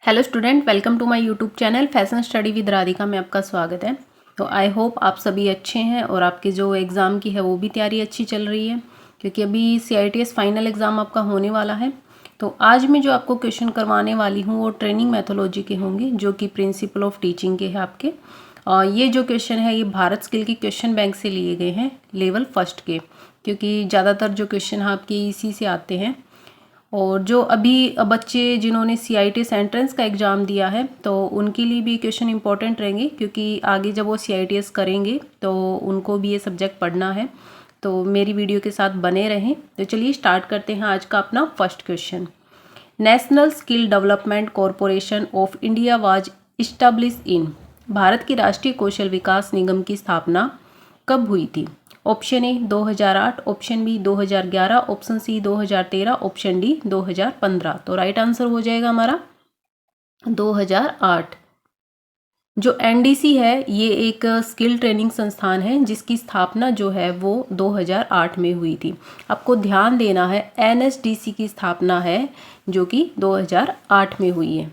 Hello student, welcome to my YouTube channel Fashion Study with Radhika में आपका स्वागत है। तो आई होप आप सभी अच्छे हैं और आपके जो एग्ज़ाम की है वो भी तैयारी अच्छी चल रही है, क्योंकि अभी CITS फाइनल एग्ज़ाम आपका होने वाला है। तो आज मैं जो आपको क्वेश्चन करवाने वाली हूँ वो ट्रेनिंग मैथोलॉजी के होंगे, जो कि प्रिंसिपल ऑफ टीचिंग के हैं आपके। और ये जो क्वेश्चन है ये भारत स्किल के क्वेश्चन बैंक से लिए गए हैं, लेवल फर्स्ट के, क्योंकि ज़्यादातर जो क्वेश्चन आपके इसी से आते हैं। और जो अभी बच्चे जिन्होंने CITS एंट्रेंस का एग्ज़ाम दिया है तो उनके लिए भी क्वेश्चन इंपॉर्टेंट रहेंगे, क्योंकि आगे जब वो CITS करेंगे तो उनको भी ये सब्जेक्ट पढ़ना है। तो मेरी वीडियो के साथ बने रहें। तो चलिए स्टार्ट करते हैं आज का अपना first question. National skill development corporation of India was established in. Bharat की राष्ट्रीय कौशल विकास निगम की स्थापना कब हुई थी? Option A 2008, option B 2011, option C 2013, option D 2015। तो राइट आंसर हो जाएगा हमारा 2008। जो NDC है ये एक स्किल ट्रेनिंग संस्थान है जिसकी स्थापना जो है वो 2008 में हुई थी। आपको ध्यान देना है NSDC की स्थापना है जो कि 2008 में हुई है।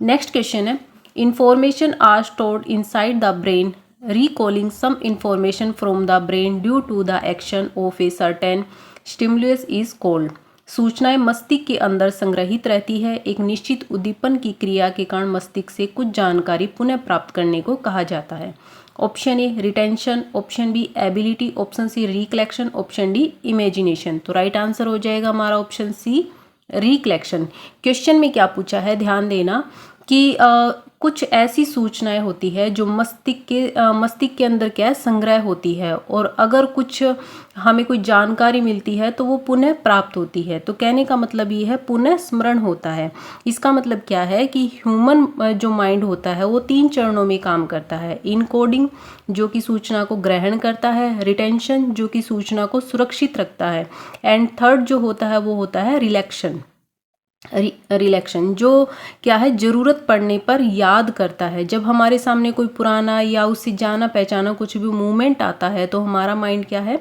नेक्स्ट क्वेश्चन है, information are stored inside the brain, recalling some information from the brain due to the action of a certain stimulus is called। सूचनाएं मस्तिष्क के अंदर संग्रहित रहती है, एक निश्चित उद्दीपन की क्रिया के कारण मस्तिष्क से कुछ जानकारी पुनः प्राप्त करने को कहा जाता है। Option A retention, option B ability, option C recollection, option D imagination. तो राइट आंसर हो जाएगा हमारा ऑप्शन सी रिकलेक्शन। क्वेश्चन में क्या पूछा है, ध्यान देना कि कुछ ऐसी सूचनाएं होती है जो मस्तिष्क के अंदर क्या है संग्रह होती है, और अगर कुछ हमें कोई जानकारी मिलती है तो वो पुनः प्राप्त होती है। तो कहने का मतलब ये है पुनः स्मरण होता है। इसका मतलब क्या है कि ह्यूमन जो माइंड होता है वो 3 चरणों में काम करता है। इनकोडिंग जो कि सूचना को ग्रहण करता है, रिटेंशन जो कि सूचना को सुरक्षित रखता है, एंड थर्ड जो होता है वो होता है रिलेक्शन जो क्या है ज़रूरत पड़ने पर याद करता है। जब हमारे सामने कोई पुराना या उससे जाना पहचाना कुछ भी मूवमेंट आता है तो हमारा माइंड क्या है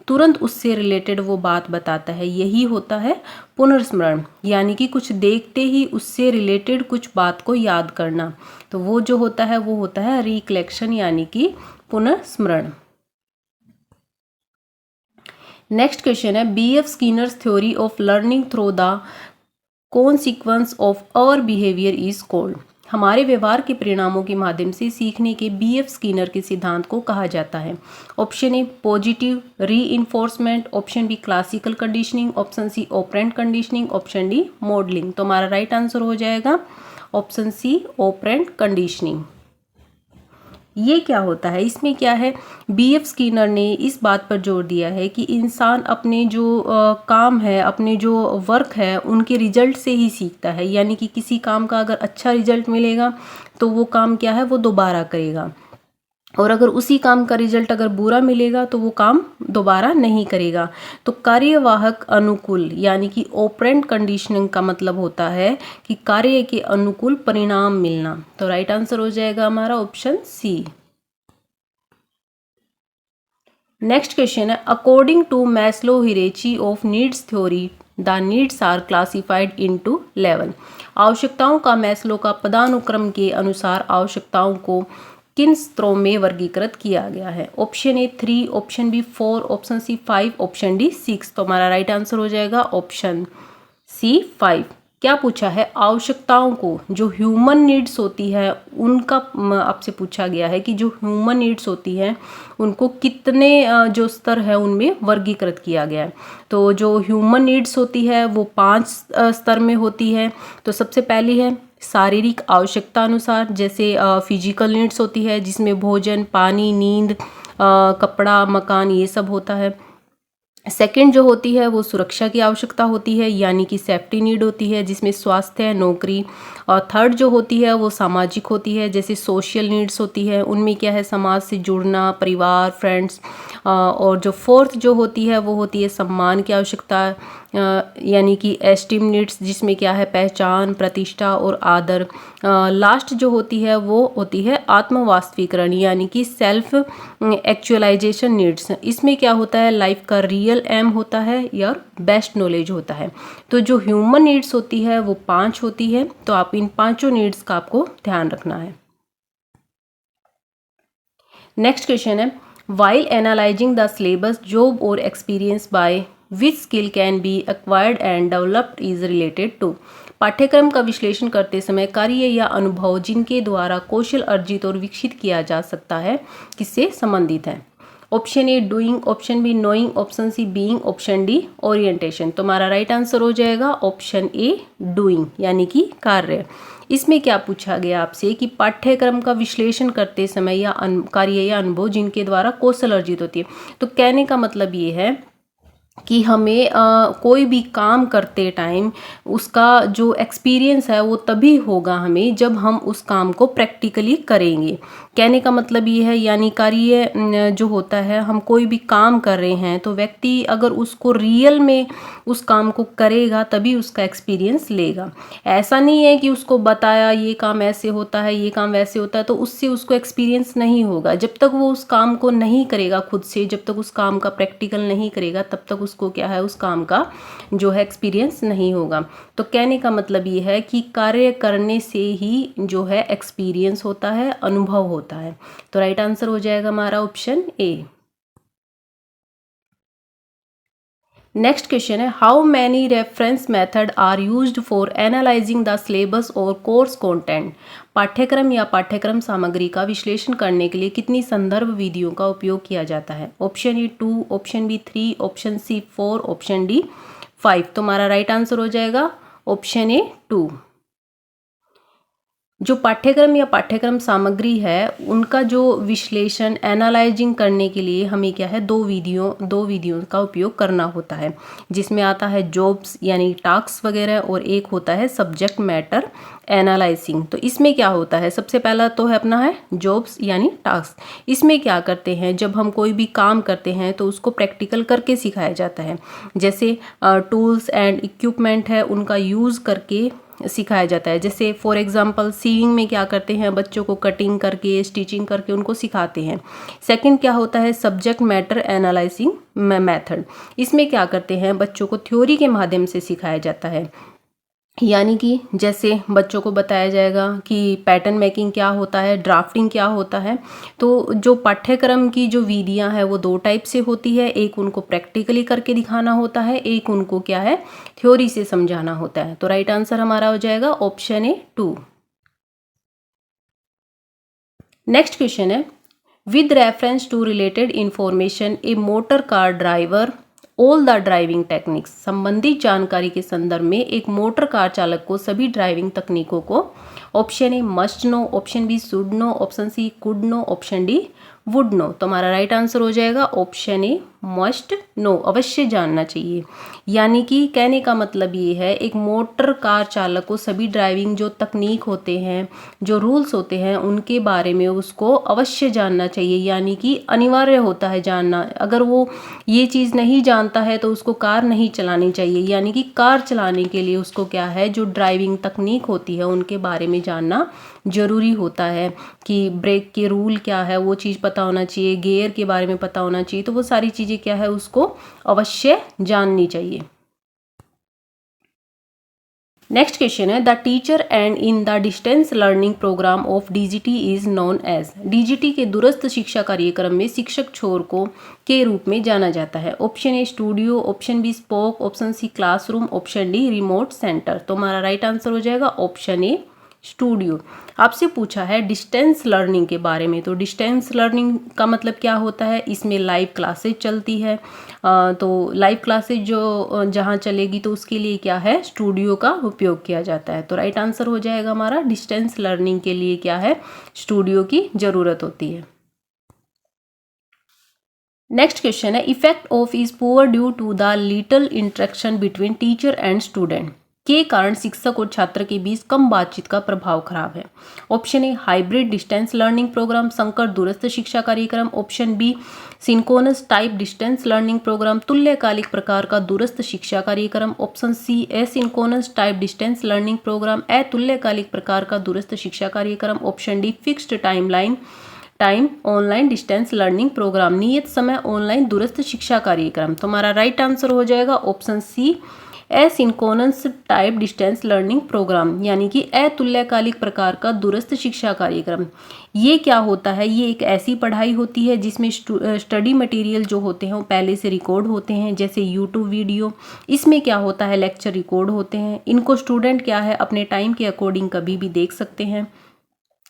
तुरंत उससे रिलेटेड वो बात बताता है। यही होता है पुनर्स्मरण, यानी कि कुछ देखते ही उससे रिलेटेड कुछ बात को याद करना। तो वो जो होता है वो होता है रिकलेक्शन, यानी कि पुनर्स्मरण। नेक्स्ट क्वेश्चन है, BF Skinner's theory of learning through the consequence of our behaviour is called. हमारे व्यवहार के परिणामों के माध्यम से सीखने के BF स्किनर के सिद्धांत को कहा जाता है। Option A positive reinforcement, option B classical conditioning, option C operant conditioning, option D modelling. तो हमारा राइट आंसर हो जाएगा ऑप्शन सी ऑपरेंट कंडीशनिंग। ये क्या होता है, इसमें क्या है, BF स्किनर ने इस बात पर जोर दिया है कि इंसान अपने जो काम है, अपने जो वर्क है उनके रिजल्ट से ही सीखता है। यानी कि किसी काम का अगर अच्छा रिजल्ट मिलेगा तो वो काम क्या है वो दोबारा करेगा, और अगर उसी काम का रिजल्ट अगर बुरा मिलेगा तो वो काम दोबारा नहीं करेगा। तो कार्यवाहक अनुकूल यानी कि ऑपरेंट कंडीशनिंग का मतलब होता है कि कार्य के अनुकूल परिणाम मिलना। तो राइट आंसर हो जाएगा हमारा ऑप्शन सी। नेक्स्ट क्वेश्चन है, according to Maslow hierarchy of needs theory the needs are classified into level. आवश्यकताओं का मैस्लो का पदानुक्रम के अनुसार आवश्यकताओं को किन स्तरों में वर्गीकृत किया गया है? Option A 3, option B 4, option C 5, option D 6। तो हमारा राइट आंसर हो जाएगा ऑप्शन सी 5। क्या पूछा है, आवश्यकताओं को, जो ह्यूमन नीड्स होती है उनका आपसे पूछा गया है कि जो ह्यूमन नीड्स होती है उनको कितने जो स्तर है उनमें वर्गीकृत किया गया है। तो जो ह्यूमन नीड्स होती है वो 5 स्तर में होती है। तो सबसे पहली है शारीरिक आवश्यकता अनुसार, जैसे फिजिकल नीड्स होती है जिसमें भोजन, पानी, नींद, कपड़ा, मकान ये सब होता है। सेकंड जो होती है वो सुरक्षा की आवश्यकता होती है, यानी कि सेफ्टी नीड होती है जिसमें स्वास्थ्य, नौकरी। और थर्ड जो होती है वो सामाजिक होती है, जैसे सोशल नीड्स होती है, उनमें क्या है समाज से जुड़ना, परिवार, फ्रेंड्स। और जो फोर्थ जो होती है वो होती है सम्मान की आवश्यकता, यानी कि एस्टीम नीड्स जिसमें क्या है पहचान, प्रतिष्ठा और आदर। लास्ट जो होती है वो होती है आत्मवास्तवीकरण, यानी कि सेल्फ एक्चुअलाइजेशन नीड्स। इसमें क्या होता है लाइफ का रियल रियल एम होता है या बेस्ट नॉलेज होता है। तो जो ह्यूमन नीड्स होती है वो 5 होती है, तो आप इन पांचों नीड्स का आपको ध्यान रखना है। नेक्स्ट क्वेश्चन है, while analyzing the syllabus job or experience by which skill can be acquired and developed is related to. पाठ्यक्रम का विश्लेषण करते समय कार्य या अनुभव जिनके द्वारा कौशल अर्जित और विकसित किया जा सकता है किससे संबंधित है। Option A doing, option B knowing, option C being, option D orientation. तुम्हारा राइट आंसर हो जाएगा ऑप्शन ए डूइंग, यानी कि कार्य। इसमें क्या पूछा गया आपसे कि पाठ्यक्रम का विश्लेषण करते समय या कार्य या अनुभव जिनके द्वारा कौशल अर्जित होती है। तो कहने का मतलब ये है कि हमें कोई भी काम करते टाइम उसका जो एक्सपीरियंस है वो तभी होगा हमें जब हम उस काम को प्रैक्टिकली करेंगे। कहने का मतलब ये है, यानी कार्य जो होता है, हम कोई भी काम कर रहे हैं तो व्यक्ति अगर उसको रियल में उस काम को करेगा तभी उसका एक्सपीरियंस लेगा। ऐसा नहीं है कि उसको बताया ये काम ऐसे होता है, ये काम वैसे होता है, तो उससे उसको एक्सपीरियंस नहीं होगा। जब तक वो उस काम को नहीं करेगा खुद से, जब तक उस काम का प्रैक्टिकल नहीं करेगा, तब तक उसको क्या है, उस काम का जो है एक्सपीरियंस नहीं होगा। तो कहने का मतलब ये है कि कार्य करने से ही जो है एक्सपीरियंस होता है, अनुभव होता है। तो राइट आंसर हो जाएगा हमारा ऑप्शन ए। नेक्स्ट क्वेश्चन है, how many reference method are used for analysing the syllabus और कोर्स कंटेंट। पाठ्यक्रम या पाठ्यक्रम सामग्री का विश्लेषण करने के लिए कितनी संदर्भ विधियों का उपयोग किया जाता है। Option A 2, option B 3, option C 4, option D 5। तुम्हारा राइट आंसर हो जाएगा ऑप्शन ए 2। जो पाठ्यक्रम या पाठ्यक्रम सामग्री है उनका जो विश्लेषण एनालाइजिंग करने के लिए हमें क्या है, दो विधियों का उपयोग करना होता है, जिसमें आता है जॉब्स यानी टास्क वगैरह, और एक होता है सब्जेक्ट मैटर एनालाइजिंग। तो इसमें क्या होता है, सबसे पहला तो है अपना है जॉब्स यानी टास्क। इसमें क्या करते हैं, जब हम कोई भी काम करते हैं तो उसको प्रैक्टिकल करके सिखाया जाता है। जैसे टूल्स एंड इक्विपमेंट है उनका यूज़ करके सिखाया जाता है। जैसे फॉर एग्जांपल सीविंग में क्या करते हैं, बच्चों को कटिंग करके स्टिचिंग करके उनको सिखाते हैं। सेकंड क्या होता है, सब्जेक्ट मैटर एनालाइजिंग मेथड। इसमें क्या करते हैं, बच्चों को थ्योरी के माध्यम से सिखाया जाता है। यानी कि जैसे बच्चों को बताया जाएगा कि पैटर्न मेकिंग क्या होता है, ड्राफ्टिंग क्या होता है। तो जो पाठ्यक्रम की जो विधियां हैं वो दो टाइप से होती है, एक उनको प्रैक्टिकली करके दिखाना होता है, एक उनको क्या है थ्योरी से समझाना होता है। तो राइट आंसर हमारा हो जाएगा ऑप्शन ए 2। नेक्स्ट क्वेश्चन है, with reference to related information a motor car driver all the driving techniques. संबंधित जानकारी के संदर्भ में एक मोटर कार चालक को सभी ड्राइविंग तकनीकों को option A must know, option B should know, option C could know, option D would know. तो हमारा राइट आंसर हो जाएगा ऑप्शन ए मस्ट नो, अवश्य जानना चाहिए। यानी कि कहने का मतलब ये है, एक मोटर कार चालक को सभी ड्राइविंग जो तकनीक होते हैं, जो रूल्स होते हैं, उनके बारे में उसको अवश्य जानना चाहिए। यानी कि अनिवार्य होता है जानना। अगर वो ये चीज़ नहीं जानता है तो उसको कार नहीं चलानी चाहिए। यानी कि कार चलाने के लिए उसको क्या है, जो ड्राइविंग तकनीक होती है उनके बारे में जानना जरूरी होता है, कि ब्रेक के रूल क्या है वो चीज़ पता होना चाहिए, गियर के बारे में पता होना चाहिए। तो वो सारी चीज़ें क्या है उसको अवश्य जाननी चाहिए। नेक्स्ट क्वेश्चन है, the teacher and in the distance learning programme of DGT is known as. DGT के दूरस्थ शिक्षा कार्यक्रम में शिक्षक छोर को के रूप में जाना जाता है। Option A studio, option B spoke, option C classroom, option D remote centre. तो हमारा राइट आंसर हो जाएगा ऑप्शन ए स्टूडियो। आपसे पूछा है डिस्टेंस लर्निंग के बारे में। तो डिस्टेंस लर्निंग का मतलब क्या होता है, इसमें लाइव क्लासेज चलती है। तो लाइव क्लासेज जो जहाँ चलेगी तो उसके लिए क्या है, स्टूडियो का उपयोग किया जाता है। तो राइट आंसर हो जाएगा हमारा, डिस्टेंस लर्निंग के लिए क्या है, स्टूडियो की जरूरत होती है। नेक्स्ट क्वेश्चन है, effect of is poor due to the little interaction between teacher and student. के कारण शिक्षक और छात्र के बीच कम बातचीत का प्रभाव खराब है। Option A hybrid distance learning programme, संकर दूरस्थ शिक्षा कार्यक्रम। Option B synchronous type distance learning programme, तुल्यकालिक प्रकार का दूरस्थ शिक्षा कार्यक्रम। Option C asynchronous type distance learning programme, अतुल्यकालिक प्रकार का दूरस्थ शिक्षा कार्यक्रम। Option D fixed timeline time online distance learning programme, नियत समय ऑनलाइन दूरस्थ शिक्षा कार्यक्रम। तो हमारा राइट आंसर हो जाएगा option C, asynchronous type distance learning programme, यानी कि अतुल्यकालिक प्रकार का दूरस्थ शिक्षा कार्यक्रम। ये क्या होता है? ये एक ऐसी पढ़ाई होती है जिसमें स्टडी मटेरियल जो होते हैं वो पहले से रिकॉर्ड होते हैं, जैसे यूट्यूब वीडियो। इसमें क्या होता है, लेक्चर रिकॉर्ड होते हैं, इनको स्टूडेंट क्या है अपने टाइम के अकॉर्डिंग कभी भी देख सकते हैं।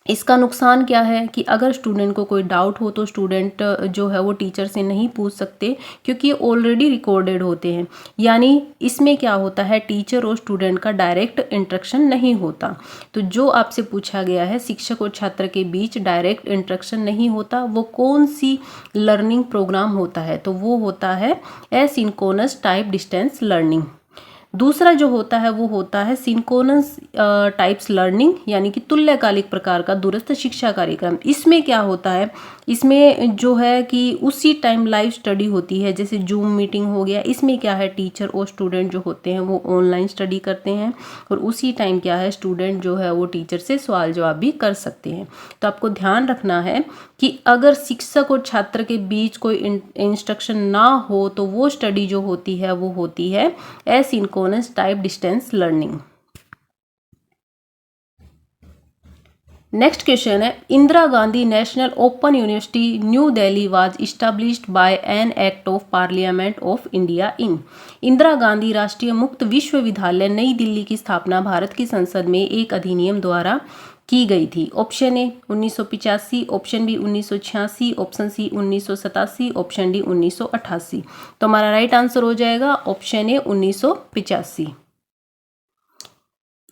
इसका नुकसान क्या है कि अगर स्टूडेंट को कोई डाउट हो तो स्टूडेंट जो है वो टीचर से नहीं पूछ सकते, क्योंकि ये ऑलरेडी रिकॉर्डेड होते हैं। यानी इसमें क्या होता है, टीचर और स्टूडेंट का डायरेक्ट इंटरेक्शन नहीं होता। तो जो आपसे पूछा गया है शिक्षक और छात्र के बीच डायरेक्ट इंटरेक्शन नहीं होता, वो कौन सी लर्निंग प्रोग्राम होता है? तो वो होता है एसिंक्रोनस टाइप डिस्टेंस लर्निंग। दूसरा जो होता है वो होता है सिंक्रोनस टाइप्स लर्निंग, यानी कि तुल्यकालिक प्रकार का दूरस्थ शिक्षा कार्यक्रम। इसमें क्या होता है, इसमें जो है कि उसी टाइम लाइव स्टडी होती है, जैसे जूम मीटिंग हो गया। इसमें क्या है, टीचर और स्टूडेंट जो होते हैं वो ऑनलाइन स्टडी करते हैं और उसी टाइम क्या है, स्टूडेंट जो है वो टीचर से सवाल जवाब भी कर सकते हैं। तो आपको ध्यान रखना है कि अगर शिक्षक और छात्र के बीच कोई इंस्ट्रक्शन ना हो तो वो स्टडी जो होती है वो होती है asynchronous type distance learning. Next question है, Indira Gandhi national open university new Delhi was established by an act of parliament of India in. Indira Gandhi राष्ट्रीय मुक्त विश्वविद्यालय नई दिल्ली की स्थापना भारत की संसद में एक अधिनियम द्वारा की गई थी। Option A 1985, option B 1986, option C 1987, option D 1988। तो हमारा राइट आंसर हो जाएगा ऑप्शन ए 1985।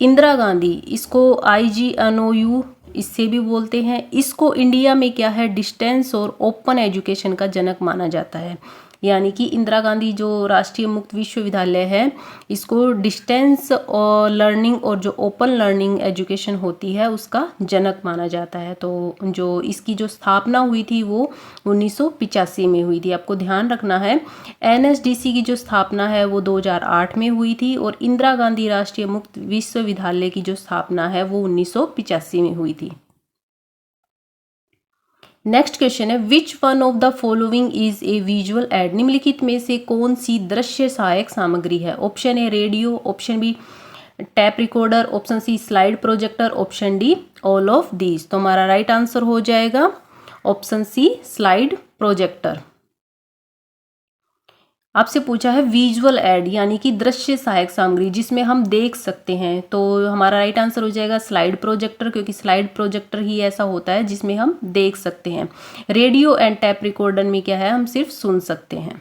इंदिरा गांधी, इसको IGNOU इससे भी बोलते हैं। इसको इंडिया में क्या है, डिस्टेंस और ओपन एजुकेशन का जनक माना जाता है। यानी कि इंदिरा गांधी जो राष्ट्रीय मुक्त विश्वविद्यालय है, इसको डिस्टेंस और लर्निंग और जो ओपन लर्निंग एजुकेशन होती है उसका जनक माना जाता है। तो जो इसकी जो स्थापना हुई थी वो 1985 में हुई थी। आपको ध्यान रखना है NSDC की जो स्थापना है वो 2008 में हुई थी और इंदिरा गांधी राष्ट्रीय मुक्त विश्वविद्यालय की जो स्थापना है वो 1985 में हुई थी। नेक्स्ट क्वेश्चन है, which one of the following is a visual aid. निम्नलिखित में से कौन सी दृश्य सहायक सामग्री है? Option A radio, option B tape recorder, option C slide projector, option D all of these. तो हमारा राइट आंसर हो जाएगा ऑप्शन सी स्लाइड प्रोजेक्टर। आपसे पूछा है विजुअल एड, यानी कि दृश्य सहायक सामग्री जिसमें हम देख सकते हैं। तो हमारा राइट आंसर हो जाएगा स्लाइड प्रोजेक्टर, क्योंकि स्लाइड प्रोजेक्टर ही ऐसा होता है जिसमें हम देख सकते हैं। रेडियो एंड टैप रिकॉर्डर में क्या है, हम सिर्फ सुन सकते हैं।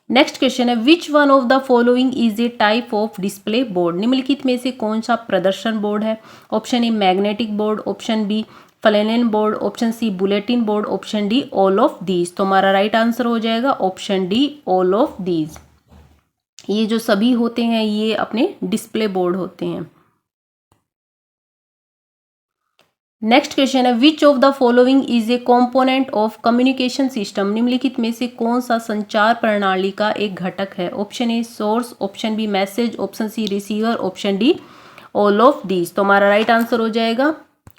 नेक्स्ट क्वेश्चन है, which one of the following is a type of display board. निम्नलिखित में से कौन सा प्रदर्शन बोर्ड है? Option A magnetic board, option B flannel board, option C bulletin board, option D all of these. तो हमारा राइट आंसर हो जाएगा option D all of these. ये जो सभी होते हैं ये अपने डिस्प्ले बोर्ड होते हैं। नेक्स्ट क्वेश्चन है, which of the following is A component of communication system. निम्नलिखित में से कौन सा संचार प्रणाली का एक घटक है? Option A source, option B message, option C receiver, option D all of these. तो हमारा राइट आंसर हो जाएगा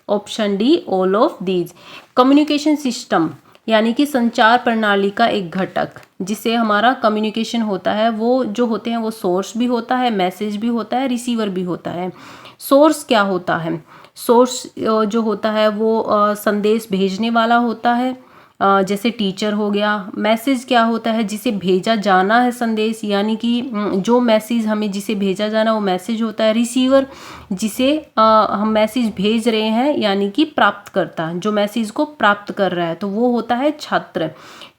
option D all of these. Communication system यानी कि संचार प्रणाली का एक घटक जिससे हमारा कम्युनिकेशन होता है, वो जो होते हैं वो सोर्स भी होता है, मैसेज भी होता है, रिसीवर भी होता है। सोर्स क्या होता है? सोर्स जो होता है वो संदेश भेजने वाला होता है, जैसे टीचर हो गया। मैसेज क्या होता है? जिसे भेजा जाना है संदेश, यानी कि जो मैसेज हमें जिसे भेजा जाना वो मैसेज होता है। रिसीवर जिसे हम मैसेज भेज रहे हैं, यानी कि प्राप्तकर्ता जो मैसेज को प्राप्त कर रहा है, तो वो होता है छात्र।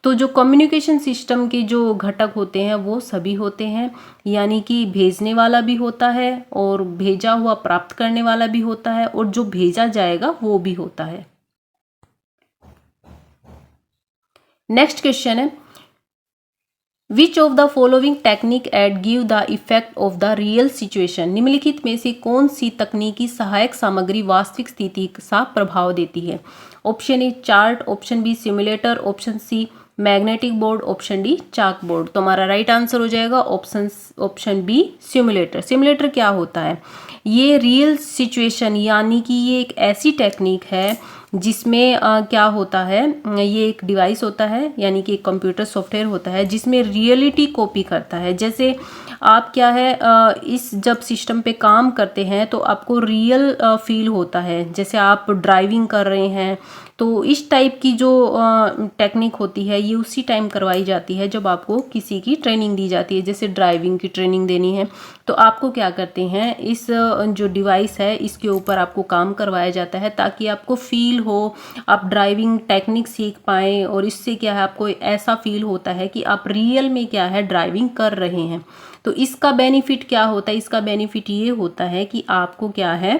तो जो कम्युनिकेशन सिस्टम के जो घटक होते हैं वो सभी होते हैं, यानी कि भेजने वाला भी होता है और भेजा हुआ प्राप्त करने वाला भी होता है और जो भेजा जाएगा वो भी होता है। नेक्स्ट क्वेश्चन है, which of the following technique aid give the effect of the real situation. निम्नलिखित में से कौन सी तकनीकी सहायक सामग्री वास्तविक स्थिति का प्रभाव देती है? Option A chart, option B simulator, option C magnetic board, option D chalk board. तो हमारा राइट आंसर हो जाएगा ऑप्शन बी सिमुलेटर। सिमुलेटर क्या होता है? ये रियल सिचुएशन यानी कि ये एक ऐसी टेक्निक है जिसमें क्या होता है, ये एक डिवाइस होता है यानी कि एक कंप्यूटर सॉफ्टवेयर होता है जिसमें रियलिटी कॉपी करता है। जैसे आप क्या है इस जब सिस्टम पे काम करते हैं तो आपको रियल फील होता है, जैसे आप ड्राइविंग कर रहे हैं तो इस टाइप की जो टेक्निक होती है ये उसी टाइम करवाई जाती है जब आपको किसी की ट्रेनिंग दी जाती है। जैसे ड्राइविंग की ट्रेनिंग देनी है तो आपको क्या करते हैं, इस जो डिवाइस है इसके ऊपर आपको काम करवाया जाता है ताकि आपको फील हो, आप ड्राइविंग टेक्निक सीख पाएँ और इससे क्या है आपको ऐसा फील होता है कि आप रियल में क्या है ड्राइविंग कर रहे हैं। तो इसका बेनिफिट क्या होता है, इसका बेनिफिट ये होता है कि आपको क्या है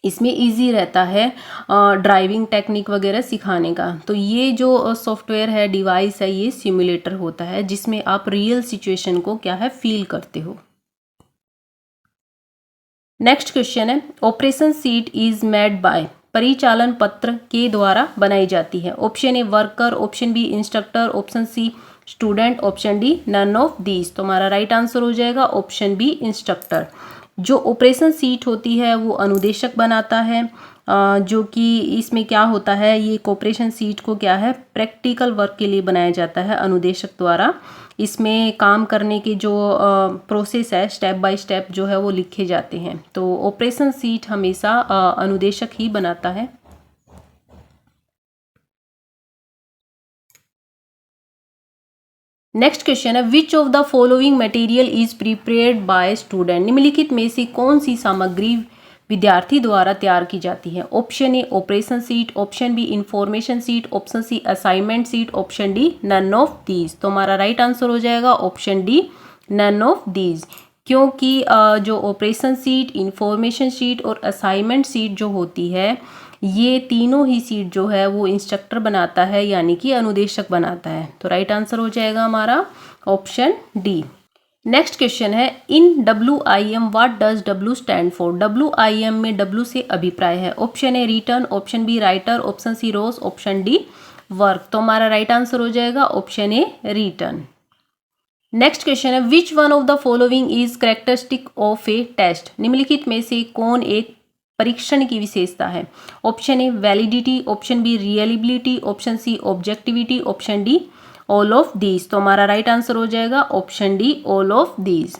इसमें इजी रहता है ड्राइविंग टेक्निक वगैरह सिखाने का। तो ये जो सॉफ्टवेयर है, डिवाइस है, ये सिमुलेटर होता है जिसमें आप रियल सिचुएशन को क्या है फील करते हो। नेक्स्ट क्वेश्चन है, operation sheet is made by, परिचालन पत्र के द्वारा बनाई जाती है। Option A worker, option B instructor, option C student, option D none of these. तो हमारा राइट आंसर हो जाएगा ऑप्शन बी इंस्ट्रक्टर। जो ऑपरेशन सीट होती है वो अनुदेशक बनाता है, जो कि इसमें क्या होता है, ये ऑपरेशन सीट को क्या है प्रैक्टिकल वर्क के लिए बनाया जाता है अनुदेशक द्वारा। इसमें काम करने के जो प्रोसेस है स्टेप बाय स्टेप जो है वो लिखे जाते हैं। तो ऑपरेशन सीट हमेशा अनुदेशक ही बनाता है। नेक्स्ट क्वेश्चन है, which of the following material is prepared by student. निम्नलिखित में से कौन सी सामग्री विद्यार्थी द्वारा तैयार की जाती है। Option A operation sheet, option B information sheet, option C assignment sheet, option D none of these. तो हमारा राइट आंसर हो जाएगा option D none of these, क्योंकि जो ऑपरेशन सीट, इंफॉर्मेशन सीट और असाइनमेंट सीट जो होती है ये तीनों ही सीट जो है वो इंस्ट्रक्टर बनाता है यानी कि अनुदेशक बनाता है। तो राइट आंसर हो जाएगा हमारा ऑप्शन डी। नेक्स्ट क्वेश्चन है, in WIM what does W stand for. WIM में W से अभिप्राय है। Option A return, option B writer, option C rose, option D work. तो हमारा राइट आंसर हो जाएगा option A return. Next question है, which one of the following is characteristic of a test. निम्नलिखित में से कौन एक परीक्षण की विशेषता है। Option A validity, option B reliability, option C objectivity, option D all of these. तो हमारा राइट आंसर हो जाएगा option D all of these.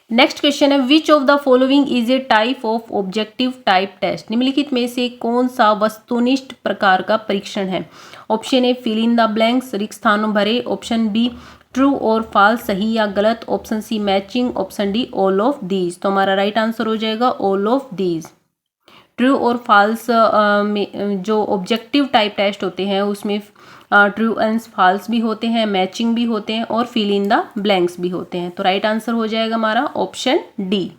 Next question है, which of the following is a type of objective type test. निम्नलिखित में से कौन सा वस्तुनिष्ठ प्रकार का परीक्षण है। Option A fill in the blanks, रिक्त स्थानों भरे, ऑप्शन बी ट्रू और फॉल्स, सही या गलत, option C matching, option D all of these. तो हमारा राइट आंसर हो जाएगा ऑल ऑफ दीज। ट्रू और फॉल्स में जो ऑब्जेक्टिव टाइप टेस्ट होते हैं उसमें ट्रू एंड फॉल्स भी होते हैं, मैचिंग भी होते हैं और फिल इन द ब्लैंक्स भी होते हैं। तो राइट आंसर हो जाएगा हमारा ऑप्शन डी।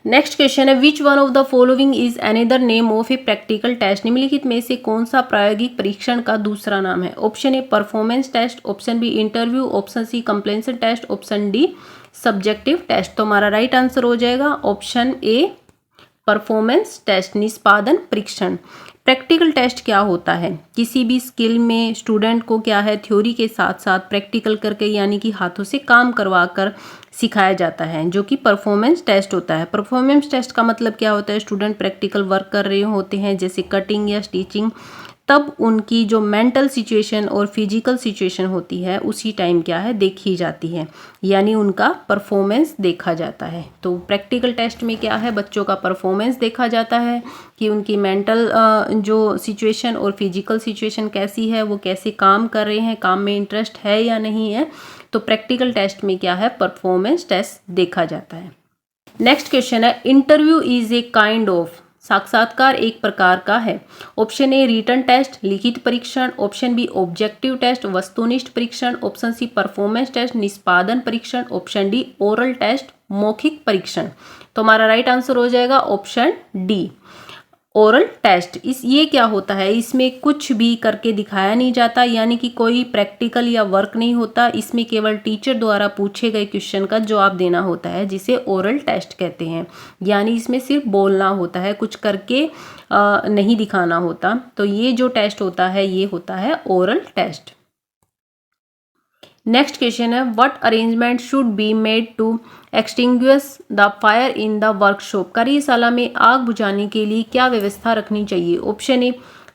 नेक्स्ट क्वेश्चन है, which one of the following is another name of a practical test. निम्नलिखित में से कौन सा प्रायोगिक परीक्षण का दूसरा नाम है। Option A performance test, option B interview, option C completion test, option D subjective test. तो हमारा राइट आंसर हो जाएगा ऑप्शन ए परफॉर्मेंस टेस्ट, निष्पादन परीक्षण। प्रैक्टिकल टेस्ट क्या होता है, किसी भी स्किल में स्टूडेंट को क्या है थ्योरी के साथ साथ प्रैक्टिकल करके यानी कि हाथों से काम करवा कर सिखाया जाता है, जो कि परफॉर्मेंस टेस्ट होता है। परफॉर्मेंस टेस्ट का मतलब क्या होता है, स्टूडेंट प्रैक्टिकल वर्क कर रहे होते हैं जैसे कटिंग या स्टिचिंग, तब उनकी जो मेंटल सिचुएशन और फिजिकल सिचुएशन होती है उसी टाइम क्या है देखी जाती है, यानी उनका परफॉर्मेंस देखा जाता है। तो प्रैक्टिकल टेस्ट में क्या है बच्चों का परफॉर्मेंस देखा जाता है कि उनकी मेंटल जो सिचुएशन और फिजिकल सिचुएशन कैसी है, वो कैसे काम कर रहे हैं, काम में इंटरेस्ट है या नहीं है। तो प्रैक्टिकल टेस्ट में क्या है परफॉर्मेंस टेस्ट देखा जाता है। नेक्स्ट क्वेश्चन है, interview is a kind of. साक्षात्कार एक प्रकार का है। ऑप्शन ए रिटन टेस्ट, लिखित परीक्षण, ऑप्शन बी ऑब्जेक्टिव टेस्ट, वस्तुनिष्ठ परीक्षण, ऑप्शन सी परफॉर्मेंस टेस्ट, निष्पादन परीक्षण, ऑप्शन डी ओरल टेस्ट, मौखिक परीक्षण। तो हमारा राइट आंसर हो जाएगा ऑप्शन डी ओरल टेस्ट। ये क्या होता है, इसमें कुछ भी करके दिखाया नहीं जाता, यानी कि कोई प्रैक्टिकल या वर्क नहीं होता, इसमें केवल टीचर द्वारा पूछे गए क्वेश्चन का जवाब देना होता है, जिसे ओरल टेस्ट कहते हैं। यानी इसमें सिर्फ बोलना होता है, कुछ करके नहीं दिखाना होता। तो ये जो टेस्ट होता है ये होता है ओरल टेस्ट। नेक्स्ट क्वेश्चन है what arrangement should be made to extinguish the fire in the workshop. कार्यशाला में आग बुझाने के लिए क्या व्यवस्था रखनी चाहिए। Option A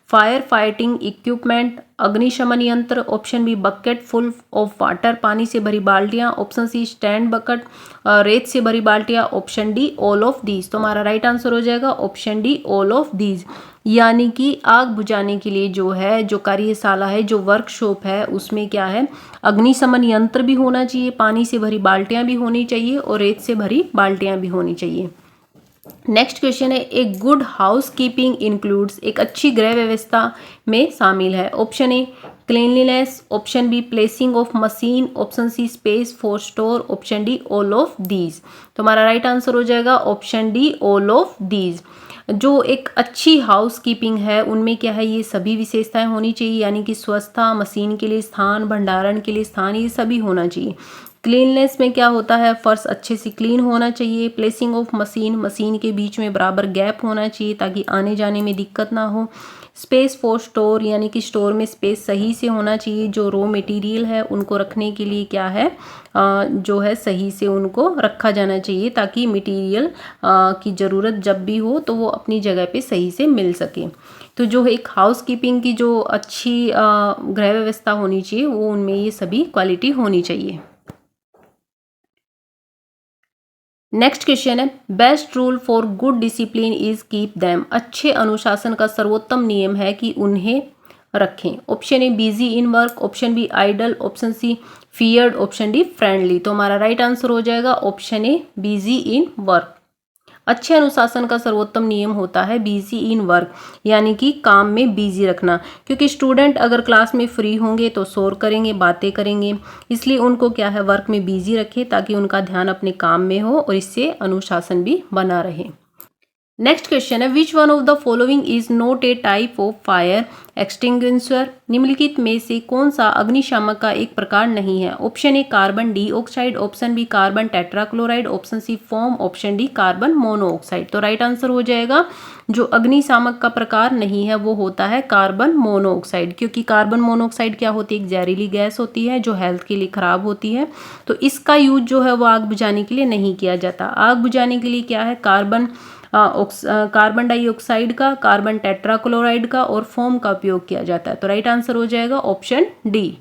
fire fighting equipment, अग्निशमन यंत्र। Option B bucket full of water, पानी से भरी बाल्टियां। ऑप्शन सी स्टैंड बकेट, रेत से भरी बाल्टियां। Option D all of these. तो हमारा राइट आंसर हो जाएगा option D all of these. यानी कि आग बुझाने के लिए जो है, जो कार्यशाला है, जो वर्कशॉप है, उसमें क्या है, अग्निशमन यंत्र भी होना चाहिए, पानी से भरी बाल्टियां भी होनी चाहिए और रेत से भरी बाल्टियां भी होनी चाहिए। नेक्स्ट क्वेश्चन है a good housekeeping includes, एक अच्छी गृह व्यवस्था में शामिल है। Option A cleanliness, option B placing of machine, option C space for store, option D all of these. तो हमारा राइट आंसर हो जाएगा option D all of these. जो एक अच्छी हाउस कीपिंग है उनमें क्या है, ये सभी विशेषताएं होनी चाहिए, यानी कि स्वच्छता, मशीन के लिए स्थान, भंडारण के लिए स्थान, ये सभी होना चाहिए। क्लीननेस में क्या होता है, फर्श अच्छे से क्लीन होना चाहिए। प्लेसिंग ऑफ मशीन, मशीन के बीच में बराबर गैप होना चाहिए ताकि आने जाने में दिक्कत ना हो। स्पेस फॉर स्टोर, यानी कि स्टोर में स्पेस सही से होना चाहिए, जो रॉ मटेरियल है उनको रखने के लिए क्या है, जो है सही से उनको रखा जाना चाहिए ताकि मटेरियल की ज़रूरत जब भी हो तो वो अपनी जगह पे सही से मिल सके। तो जो एक हाउस कीपिंग की जो अच्छी गृह व्यवस्था होनी चाहिए वो उनमें ये सभी क्वालिटी होनी चाहिए। नेक्स्ट क्वेश्चन है best rule for good discipline is keep them, अच्छे अनुशासन का सर्वोत्तम नियम है कि उन्हें रखें। Option A busy in work, option B idle, option C feared, option D friendly. तो हमारा राइट आंसर हो जाएगा option A busy in work. अच्छे अनुशासन का सर्वोत्तम नियम होता है बिजी इन वर्क, यानी कि काम में बिजी रखना, क्योंकि स्टूडेंट अगर क्लास में फ्री होंगे तो शोर करेंगे, बातें करेंगे, इसलिए उनको क्या है वर्क में बिजी रखें ताकि उनका ध्यान अपने काम में हो और इससे अनुशासन भी बना रहे। नेक्स्ट क्वेश्चन है which one of the following is not a type of fire extinguisher, निम्नलिखित में से कौन सा अग्निशामक का एक प्रकार नहीं है। Option A carbon dioxide, option B carbon tetrachloride, option C foam, option D carbon monoxide. तो राइट आंसर हो जाएगा जो अग्निशामक का प्रकार नहीं है वो होता है कार्बन मोनोऑक्साइड, क्योंकि कार्बन मोनोऑक्साइड क्या होती है, एक जहरीली गैस होती है जो हेल्थ के लिए खराब होती है। तो इसका यूज जो है वो आग बुझाने के लिए नहीं किया जाता। आग बुझाने के लिए क्या है, कार्बन डाइऑक्साइड का, कार्बन टेट्राक्लोराइड का और फोम का उपयोग किया जाता है। तो राइट आंसर हो जाएगा ऑप्शन डी।